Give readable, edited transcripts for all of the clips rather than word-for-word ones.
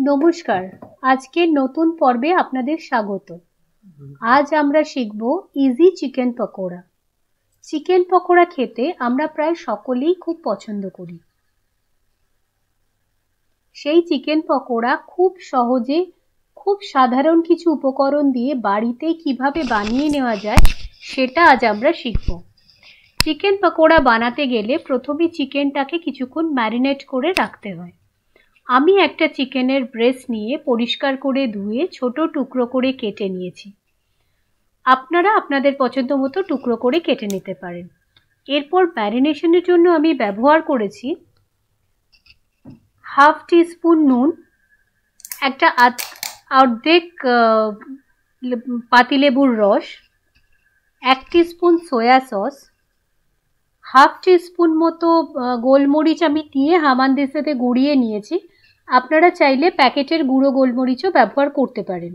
নমস্কার। আজকের নতুন পর্বে আপনাদের স্বাগত। আজ আমরা শিখব easy chicken pakora. Chicken pakora খেতে আমরা প্রায় সকলেই খুব পছন্দ করি। সেই চিকেন পকোড়া খুব সহজে খুব সাধারণ কিছু উপকরণ দিয়ে বাড়িতেই কিভাবে বানিয়ে নেওয়া যায় সেটা আজ আমরা শিখব। চিকেন পকোড়া বানাতে গেলে প্রথমে চিকেনটাকে কিছুক্ষণ ম্যারিনেট করে রাখতে হয়। আমি একটা চিকেনের ব্রেস্ট নিয়ে পরিষ্কার করে ধুয়ে ছোট টুকরো করে কেটে নিয়েছি। আপনারা আপনাদের পছন্দ মতো টুকরো করে কেটে নিতে পারেন। এরপর ম্যারিনেশনের জন্য আমি ব্যবহার করেছি হাফ টিস্পুন নুন, একটা অর্ধেক পাতিলেবুর রস, 1 teaspoon soya sauce, half teaspoon মতো গোলমরিচ আমি দিয়ে হামানদিস্তাতে গুঁড়িয়ে নিয়েছি। আপনারা চাইলে প্যাকেটের গুঁড়ো গোলমরিচও ব্যবহার করতে পারেন।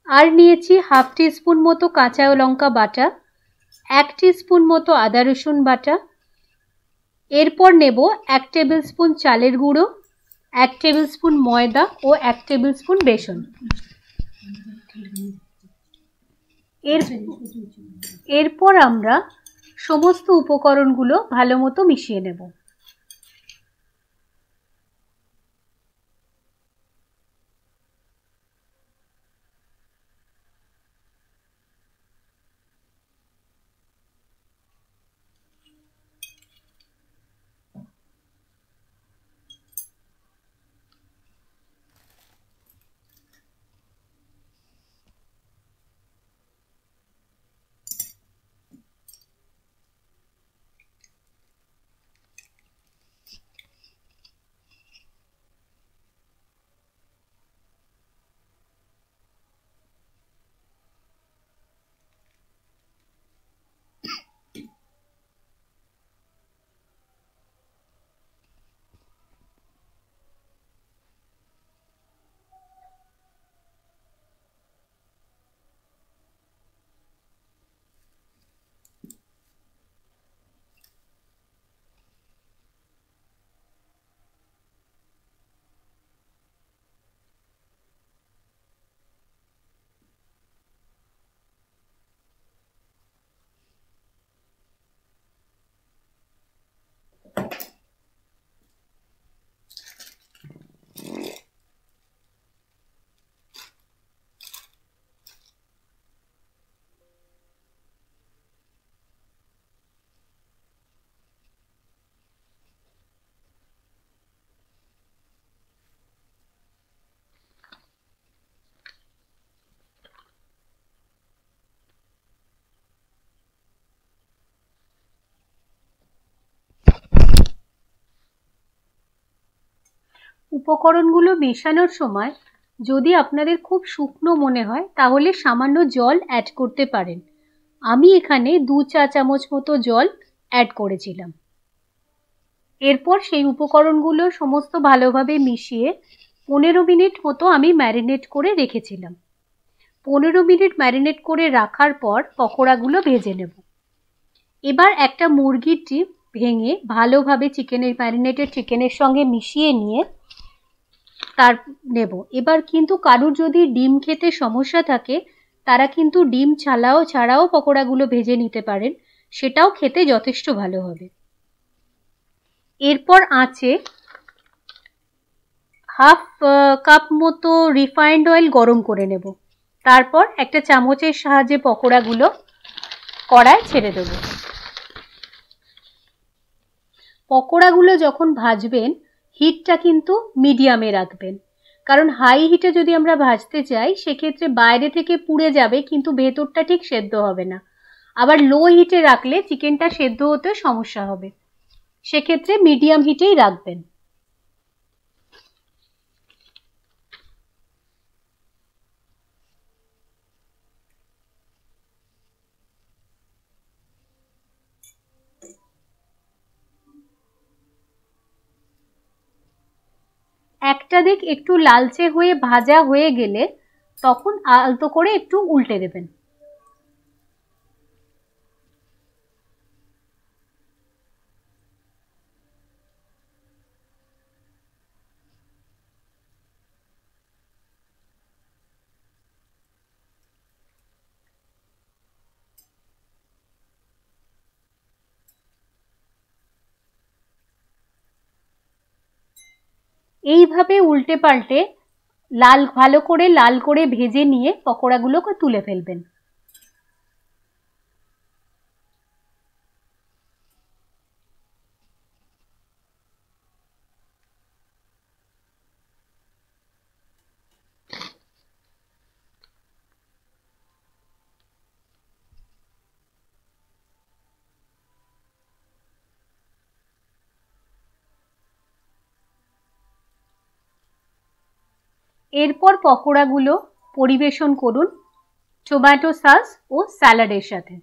আর নিয়েছি হাফ টিস্পুন মতো কাঁচা লঙ্কা বাটা, 1 টিস্পুন মতো আদা রসুন বাটা। এরপর নেব 1 টেবিল স্পুন চালের গুঁড়ো, 1 টেবিল স্পুন ময়দা ও 1 টেবিল স্পুন বেসন। এরপর আমরা সমস্ত উপকরণগুলো ভালো মতো মিশিয়ে নেব। উপকরণগুলো মেশানোর সময় যদি আপনাদের খুব শুকনো মনে হয় তাহলে সামান্য জল অ্যাড করতে পারেন। আমি এখানে 2 চা চামচ মতো জল অ্যাড করেছিলাম। এরপর সেই উপকরণগুলো সমস্ত ভালোভাবে মিশিয়ে 15 মিনিট মতো আমি ম্যারিনেট করে রেখেছিলাম। 15 মিনিট ম্যারিনেট করে রাখার পর পকোড়াগুলো ভেজে নেব। এবার একটা মুরগির ডিম ভেঙে ভালোভাবে ম্যারিনেটেড চিকেনের সঙ্গে মিশিয়ে নিয়ে তার নেব। এবার কিন্তু কারুর যদি ডিম খেতে সমস্যা থাকে তারা কিন্তু ডিম ছাড়াও পকোড়াগুলো ভেজে নিতে পারেন, সেটাও খেতে যথেষ্ট ভালো হবে। এরপর আঁচে হাফ কাপ মতো রিফাইন্ড অয়েল গরম করে নেব। তারপর একটা চামচের সাহায্যে পকোড়াগুলো কড়ায় ছেড়ে দেব। পকোড়াগুলো যখন ভাজবেন হিটটা কিন্তু মিডিয়ামে রাখবেন, কারণ হাই হিটে যদি আমরা ভাজতে চাই সেক্ষেত্রে বাইরে থেকে পুড়ে যাবে কিন্তু ভেতরটা ঠিক সেদ্ধ হবে না। আবার লো হিটে রাখলে চিকেনটা সেদ্ধ হতে সমস্যা হবে, সেক্ষেত্রে মিডিয়াম হিটেই রাখবেন। একটা দিক একটু লালচে হয়ে ভাজা হয়ে গেলে তখন আলতো করে একটু উল্টে দেবেন। এইভাবে উল্টে পাল্টে ভালো করে লাল করে ভেজে নিয়ে পকোড়াগুলোকে তুলে ফেলবেন। এরপর পকোড়াগুলো পরিবেশন করুন টমেটো সস ও স্যালাডের সাথে।